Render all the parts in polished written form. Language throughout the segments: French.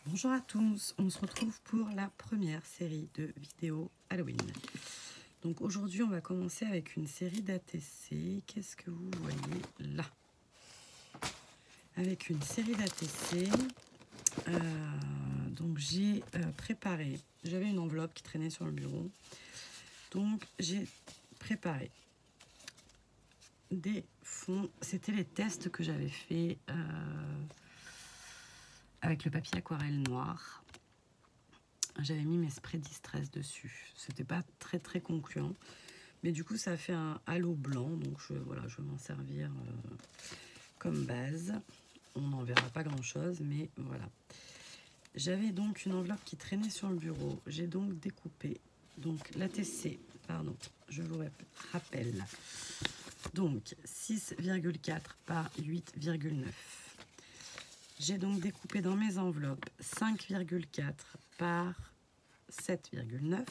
Bonjour à tous, on se retrouve pour la première série de vidéos Halloween. Donc aujourd'hui on va commencer avec une série d'ATC. Qu'est-ce que vous voyez là? Avec une série d'ATC, donc j'ai préparé, j'avais une enveloppe qui traînait sur le bureau, donc j'ai préparé des fonds. C'était les tests que j'avais fait avec le papier aquarelle noir. J'avais mis mes sprays distress dessus. C'était pas très concluant, mais du coup ça a fait un halo blanc, donc voilà, je vais m'en servir comme base. On n'en verra pas grand chose, mais voilà. J'avais donc une enveloppe qui traînait sur le bureau. J'ai donc découpé donc l'ATC, pardon, je vous rappelle, donc 6,4 par 8,9. J'ai donc découpé dans mes enveloppes 5,4 par 7,9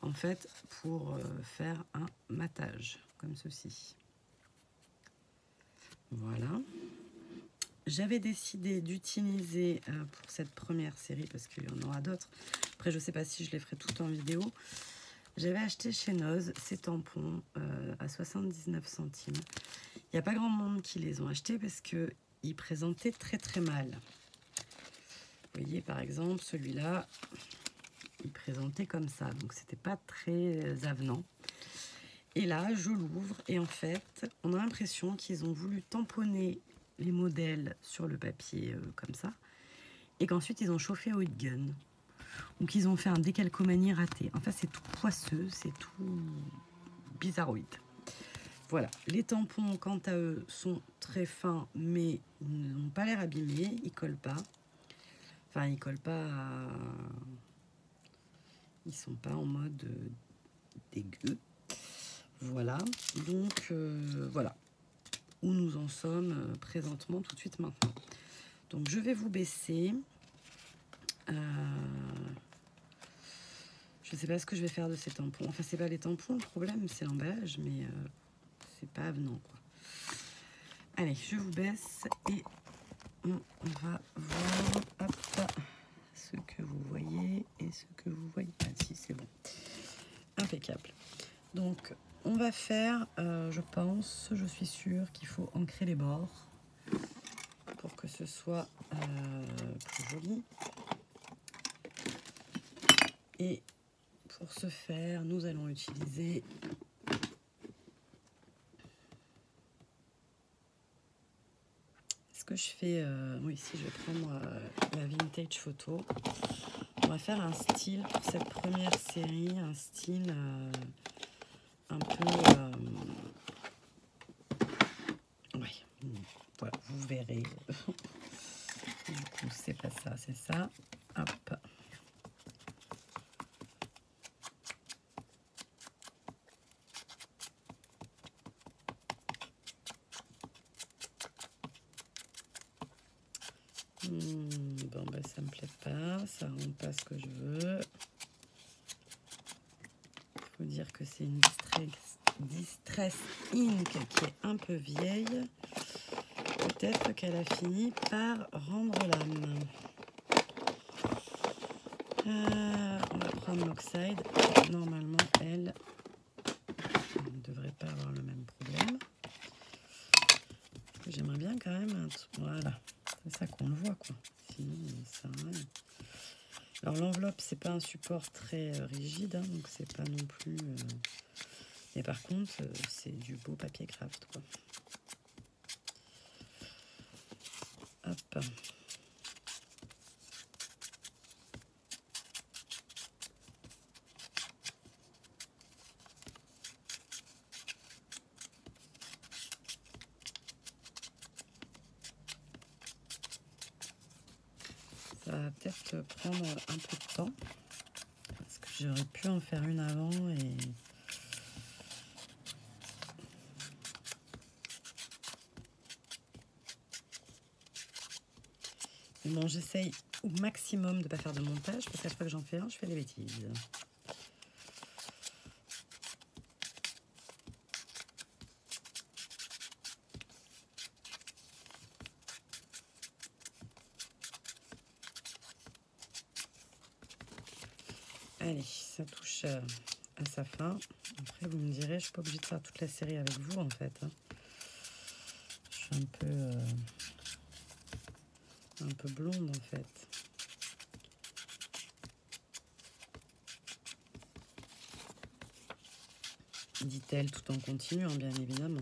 en fait pour faire un matage comme ceci. Voilà. J'avais décidé d'utiliser pour cette première série, parce qu'il y en aura d'autres, après je ne sais pas si je les ferai toutes en vidéo, j'avais acheté chez Noz ces tampons à 79 centimes. Il n'y a pas grand monde qui les ont achetés parce qu'ils présentaient très mal. Vous voyez par exemple celui-là, il présentait comme ça, donc c'était pas très avenant. Et là je l'ouvre et en fait on a l'impression qu'ils ont voulu tamponner les modèles sur le papier comme ça, et qu'ensuite ils ont chauffé au heat gun. Donc ils ont fait un décalcomanie raté. Enfin c'est tout poisseux, c'est tout bizarroïde. Voilà, les tampons quant à eux sont très fins, mais ils n'ont pas l'air abîmés, ils collent pas. Enfin ils collent pas à... Ils sont pas en mode dégueu. Voilà, donc voilà où nous en sommes présentement, tout de suite maintenant. Donc je vais vous baisser. Je ne sais pas ce que je vais faire de ces tampons. Enfin, c'est pas les tampons le problème, c'est l'emballage, mais c'est pas avenant, quoi. Allez, je vous baisse et on va voir hop, ce que vous voyez et ce que vous voyez. Ah si, c'est bon. Impeccable. Donc, on va faire, je pense, je suis sûre qu'il faut ancrer les bords pour que ce soit plus joli. Et pour ce faire, nous allons utiliser ce que je fais. Oui, ici, je vais prendre la vintage photo. On va faire un style pour cette première série, un style un peu... ouais, voilà, vous verrez. Du coup, c'est pas ça, c'est ça. Hop. Bon, ben, ça me plaît pas, ça rend pas ce que je veux. Faut dire que c'est une Distress Ink qui est un peu vieille. Peut-être qu'elle a fini par rendre l'âme. On va prendre l'Oxide. Normalement, elle ne devrait pas avoir le même problème. J'aimerais bien quand même... Voilà, c'est ça qu'on le voit, quoi. Sinon, ça sert à rien. Alors, l'enveloppe, c'est pas un support très rigide, hein, donc c'est pas non plus... Mais par contre, c'est du beau papier craft, quoi. Hop. Ça va peut-être prendre un peu de temps, parce que j'aurais pu en faire une avant et... Mais bon, j'essaye au maximum de ne pas faire de montage, parce qu'à chaque fois que j'en fais un, je fais des bêtises. Allez, ça touche à sa fin. Après, vous me direz, je suis pas obligée de faire toute la série avec vous, en fait. Hein. Je suis un peu blonde, en fait. Dit-elle tout en continuant, bien évidemment.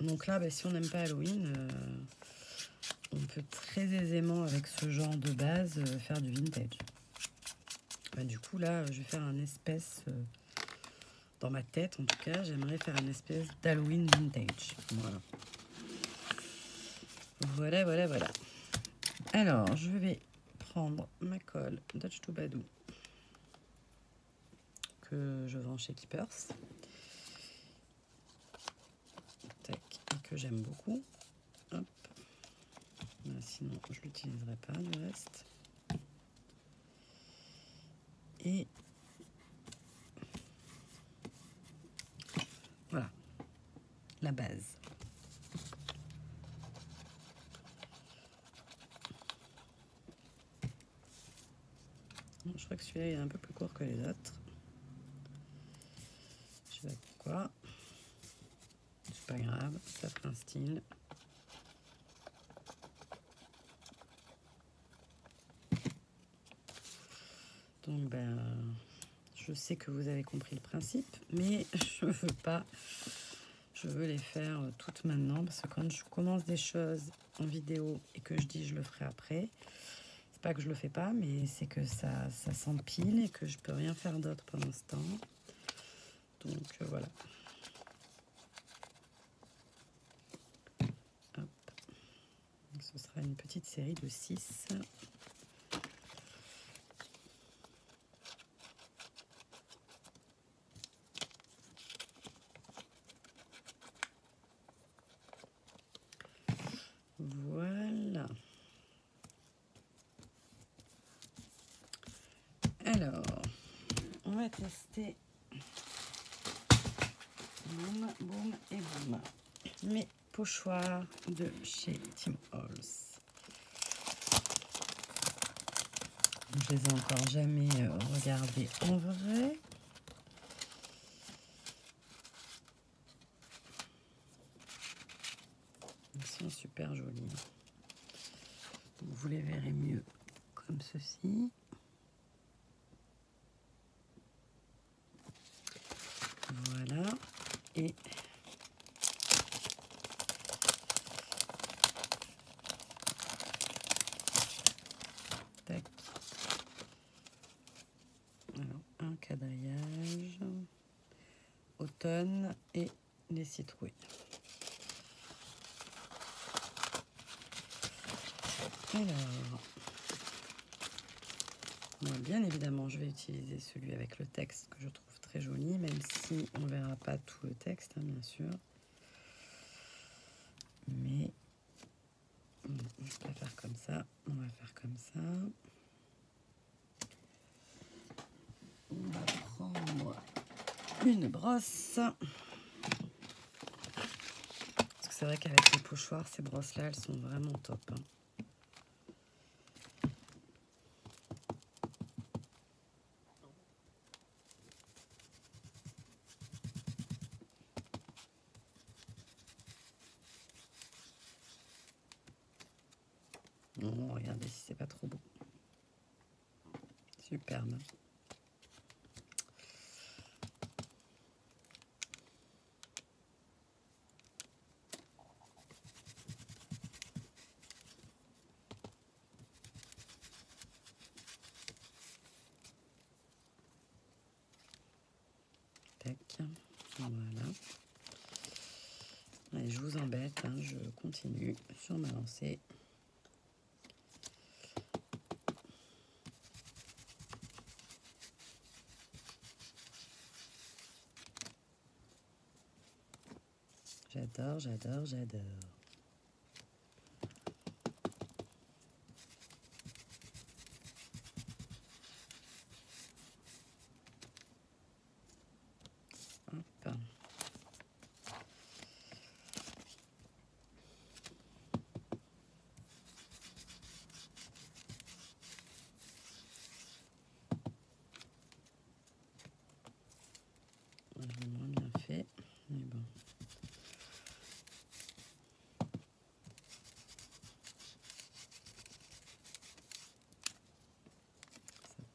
Donc là, bah, si on n'aime pas Halloween, on peut très aisément, avec ce genre de base, faire du vintage. Bah, du coup, là, je vais faire un espèce... dans ma tête, en tout cas, j'aimerais faire une espèce d'Halloween vintage. Voilà. Voilà, voilà, voilà. Alors, je vais prendre ma colle Dutch to Badou que je vends chez Keepers. Tac, et que j'aime beaucoup. Hop. Là, sinon, je ne l'utiliserai pas, du reste. Et voilà, la base. Je crois que celui-là est un peu plus court que les autres. Je sais pas pourquoi. C'est pas grave, ça fait un style. Donc ben, je sais que vous avez compris le principe, mais je veux pas. Je veux les faire toutes maintenant parce que quand je commence des choses en vidéo et que je dis je le ferai après, c'est pas que je le fais pas, mais c'est que ça s'empile et que je peux rien faire d'autre pendant ce temps. Donc voilà. Hop. Donc, ce sera une petite série de 6. Voilà. Alors, on va tester. Boum, boum et boum. Mes pochoirs de chez Tim Holtz. Je les ai encore jamais regardés en vrai. Ils sont super jolis. Vous les verrez mieux comme ceci. Voilà. Et tac. Alors, un quadrillage. Automne et les citrouilles. Alors, moi, bien évidemment, je vais utiliser celui avec le texte que je trouve très joli, même si on ne verra pas tout le texte, hein, bien sûr. Mais je préfère comme ça. On va faire comme ça. On va prendre une brosse. Parce que c'est vrai qu'avec les pochoirs, ces brosses-là, elles sont vraiment top. Hein. Oh, regardez si c'est pas trop beau. Superbe. Tac. Voilà. Allez, je vous embête, hein, je continue sur ma lancée. J'adore, j'adore, j'adore. Hop.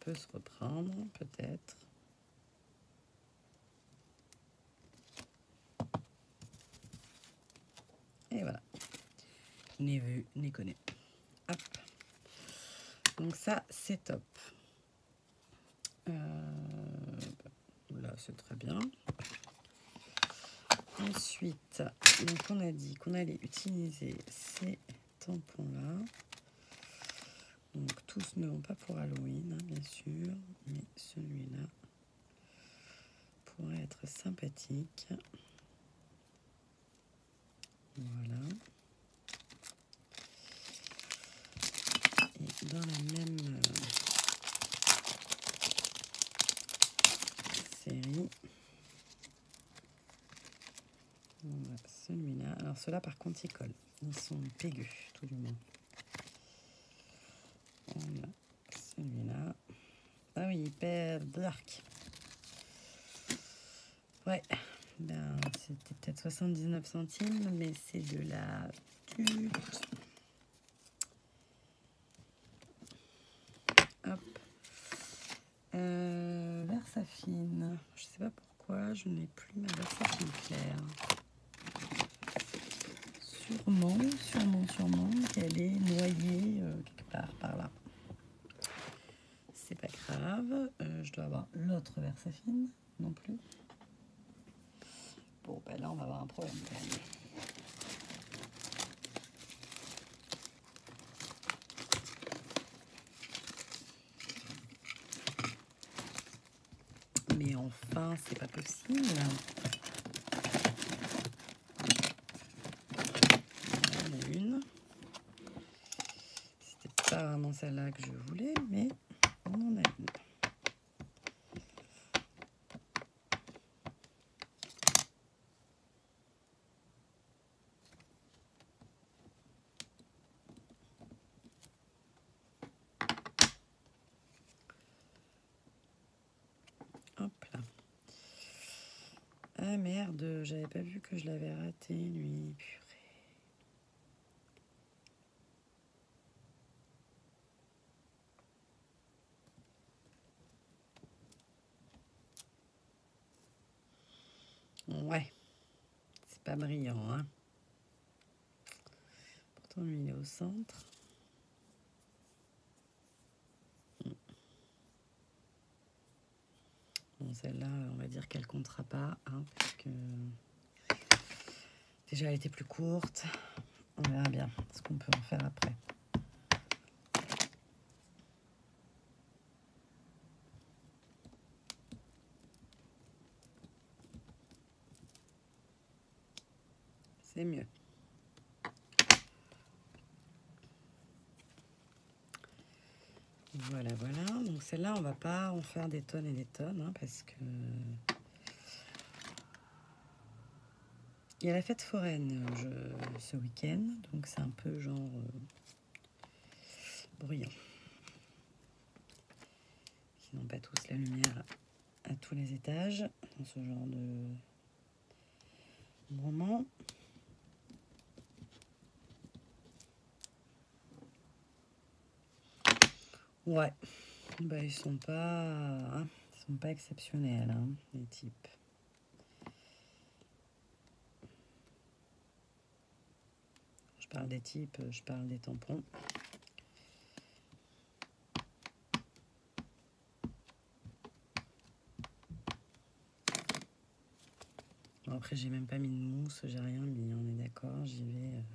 peut se reprendre, peut-être. Et voilà. Ni vu, ni connu. Hop. Donc ça, c'est top. Là, c'est très bien. Ensuite, donc on a dit qu'on allait utiliser ces tampons-là. Donc tous ne vont pas pour Halloween, hein, bien sûr, mais celui-là pourrait être sympathique. Voilà. Et dans la même série, on a celui-là. Alors ceux-là, par contre, ils collent. Ils sont pégus, tout du moins. On a celui-là. Ah oui, hyper dark. Ouais, ben, c'était peut-être 79 centimes, mais c'est de la tute. Hop. Versafine. Je sais pas pourquoi je n'ai plus ma Versafine claire. Sûrement qu'elle est noyée quelque part par là. C'est pas grave. Je dois avoir l'autre Versafine non plus. Bon, ben là, on va avoir un problème quand même. Mais enfin, c'est pas possible. Il y en a une. C'était pas vraiment celle-là que je voulais, mais on en a une. Hop là. Ah merde, j'avais pas vu que je l'avais raté, lui. Purée. Ouais, c'est pas brillant, hein. Pourtant, lui, il est au centre. Bon, celle-là, on va dire qu'elle comptera pas, hein, parce que déjà, elle était plus courte. On verra bien ce qu'on peut en faire après. C'est mieux. Voilà, voilà. Donc celle-là, on va pas en faire des tonnes et des tonnes, hein, parce que il y a la fête foraine ce week-end, donc c'est un peu genre bruyant. Ils n'ont pas tous la lumière à tous les étages dans ce genre de moment. Ouais, bah, ils sont pas exceptionnels, hein, les types. Je parle des types, je parle des tampons. Bon, après, j'ai même pas mis de mousse, j'ai rien mis, on est d'accord, j'y vais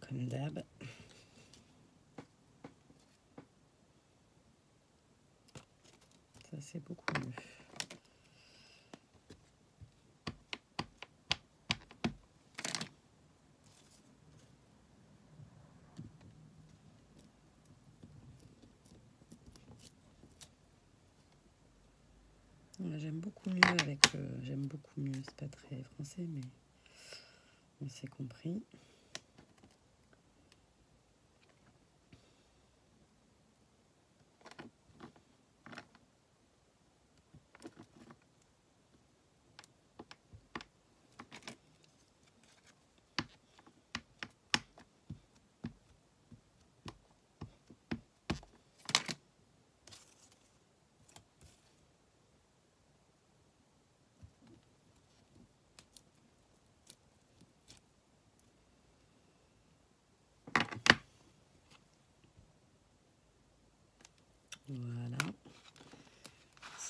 comme d'hab. Ça, c'est beaucoup mieux. J'aime beaucoup mieux avec... j'aime beaucoup mieux, c'est pas très français, mais on s'est compris.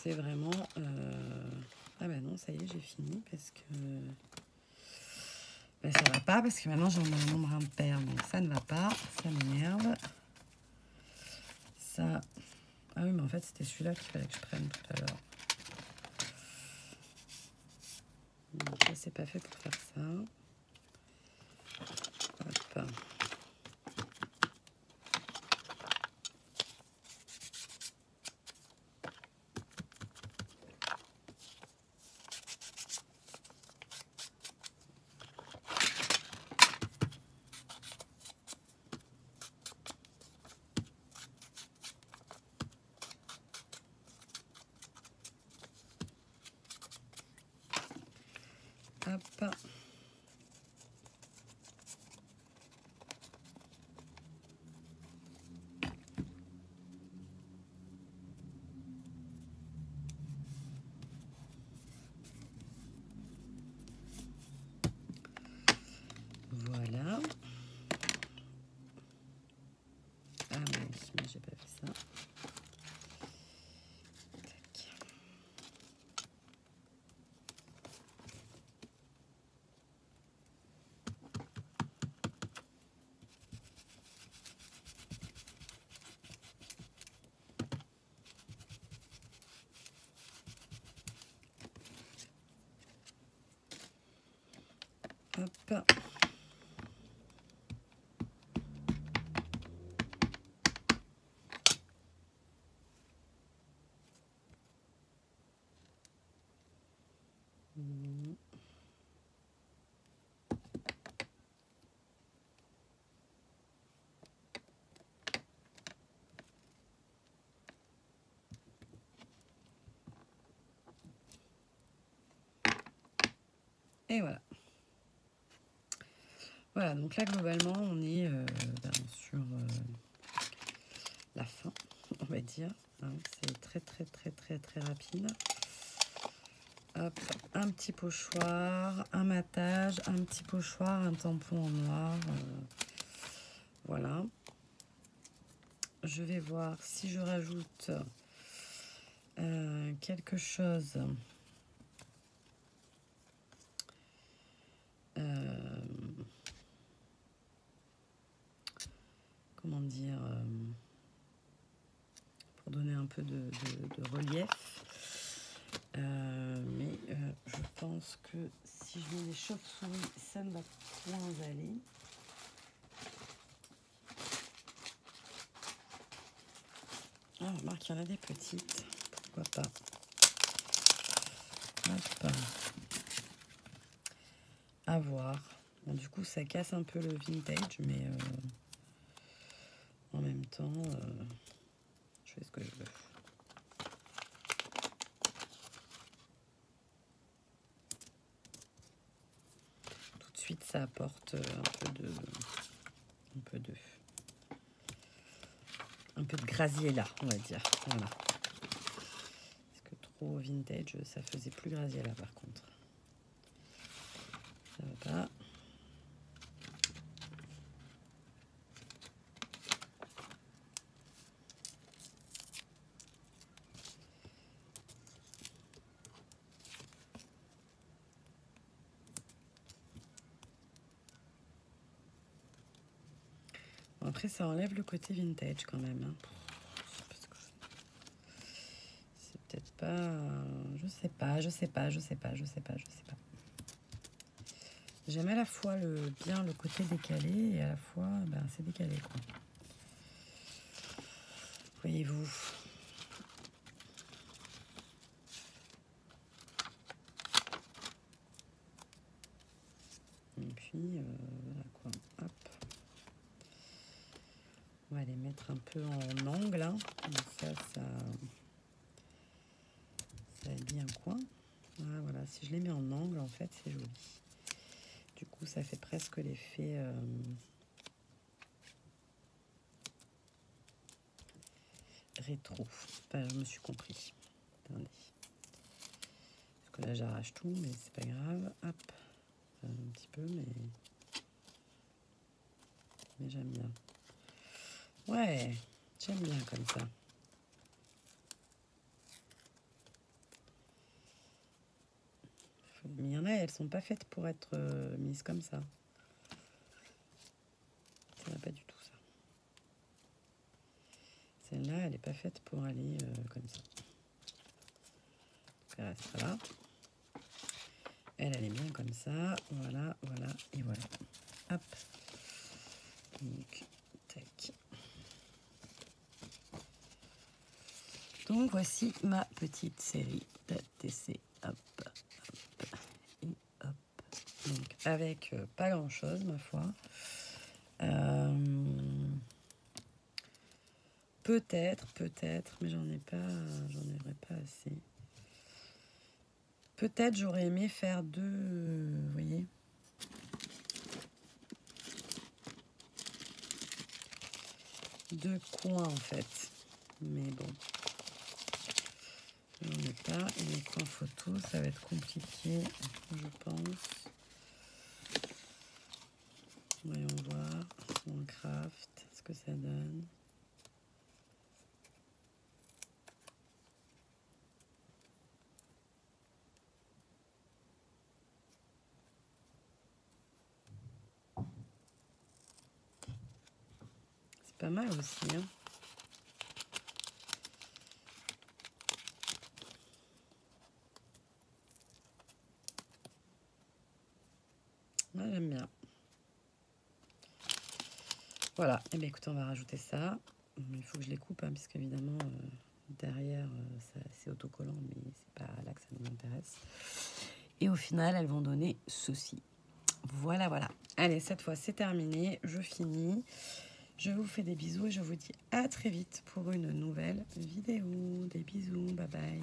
c'est vraiment... Ah bah non, ça y est, j'ai fini parce que... Bah, ça va pas parce que maintenant j'en ai un nombre impair. Donc ça ne va pas, ça m'énerve. Ça... Ah oui, mais en fait, c'était celui-là qu'il fallait que je prenne tout à l'heure. Ça, c'est pas fait pour faire ça. Hop. Hop. Voilà. Ah oui, mais j'ai pas fait ça. Hop. Et voilà. Voilà, donc là, globalement, on est sur la fin, on va dire. Hein, c'est très rapide. Hop, un petit pochoir, un matage, un petit pochoir, un tampon en noir. Voilà. Je vais voir si je rajoute quelque chose. Comment dire, pour donner un peu de relief. Mais je pense que si je mets les chauves-souris, ça ne va point aller. Ah, remarque, il y en a des petites. Pourquoi pas. Hop. À voir. Bon, du coup, ça casse un peu le vintage, mais en même temps, je fais ce que je veux. Tout de suite, ça apporte un peu de Graziella, on va dire. Voilà. Parce que trop vintage, ça faisait plus Graziella par contre. Ça va pas. Bon, après, ça enlève le côté vintage quand même. Hein. C'est peut-être pas... Je sais pas. J'aime à la fois bien le côté décalé et à la fois, ben, c'est décalé, quoi. Voyez-vous. Et puis, voilà, quoi. Hop. On va les mettre un peu en angle. Hein. Comme ça habille un coin. Ah, voilà, si je les mets en angle, en fait, c'est joli. Du coup, ça fait presque l'effet rétro. Enfin, je me suis compris. Attendez. Parce que là, j'arrache tout, mais c'est pas grave. Hop. Un petit peu, mais j'aime bien. Ouais, j'aime bien comme ça. sont pas faites pour être mises comme ça. Ça va pas du tout, ça. Celle-là, elle n'est pas faite pour aller comme ça. Donc, elle reste là. Elle est bien comme ça. Voilà, voilà et voilà. Hop. Donc, tac. Donc, voici ma petite série d'ATC. Hop, hop, et hop. Donc, avec pas grand-chose, ma foi. Peut-être, mais j'en ai pas assez. Peut-être j'aurais aimé faire deux, vous voyez. Deux coins en fait. Mais bon. J'en ai pas. Et les coins photos, ça va être compliqué, je pense. Voyons voir mon craft, ce que ça donne. C'est pas mal aussi, hein. Ouais, j'aime bien. Voilà, et bien écoutez, on va rajouter ça. Il faut que je les coupe, hein, puisque évidemment, derrière, c'est autocollant, mais c'est pas là que ça nous intéresse. Et au final, elles vont donner ceci. Voilà, voilà. Allez, cette fois, c'est terminé. Je finis. Je vous fais des bisous et je vous dis à très vite pour une nouvelle vidéo. Des bisous, bye bye.